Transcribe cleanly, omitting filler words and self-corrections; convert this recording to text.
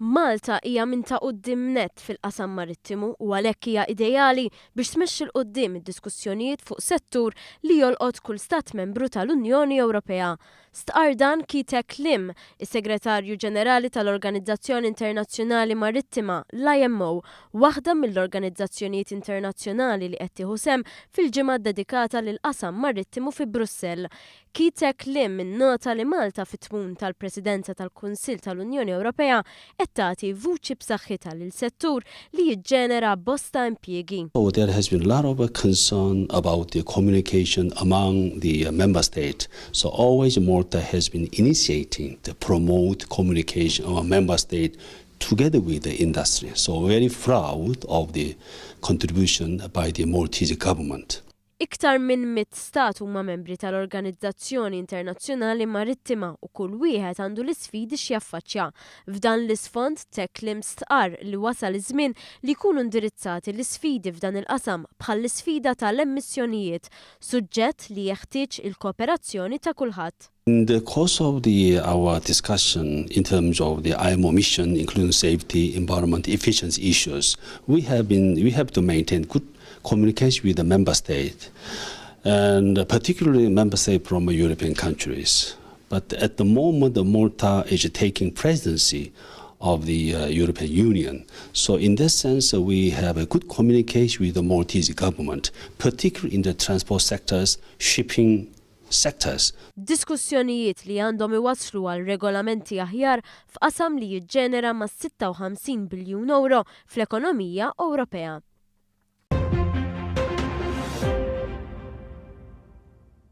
Malta hija minn ta' quddiem nett fil-qasam marittimu u għalhekk hija ideali biex tmexxi l quddiem id-diskussjonijiet fuq settur li jolqot kull stat membru tal-Unjoni Ewropea. Stqar dan Kitek Lim, is-Segretarju Ġenerali tal-Organizzazzjoni Internazzjonali Marittima, l-IMO, waħda mill-organizzazzjonijiet internazzjonali li qed tieħu sehem fil-ġimgħa dedikata lill-qasam marittimu fi Brussell. Kitek Lim innota li Malta fit-tmum tal-Presidenza tal-Kunsill tal-Unjoni Ewropea qed tagħti vuċi b'saħħitha lil-settur li jiġġenera bosta impjiegi. There has been a lot of concern about the communication among the member states. So always Malta has been initiating to promote communication among member states together with the industry. So very proud of the contribution by the Maltese government. Iktar minn 100 stat huma membri tal-Organizzazzjoni Internazzjonali Marittima u kull wieħed għandu l-isfidi x'jaffaċċja. F'dan l-isfond Tek Lim stqar li wasal iż-żmien li jkunu indirizzati l-isfidi f'dan il-qasam bħal l-isfida tal-emissjonijiet, suġġett li jeħtieġ il-kooperazzjoni ta' kulħadd. In the course of our discussion in terms of the IMO mission, including safety, environment, efficiency issues, we have to maintain good communication with the member state, and particularly member states from European countries. But at the moment, Malta is taking presidency of the European Union. So in this sense, we have a good communication with the Maltese government, particularly in the transport sectors, shipping sectors. Diskussjonijiet li għandhom iwasslu għal regolamenti aħjar f'qasam li jiġġenera ma' 56 biljun euro fl-ekonomija Ewropea.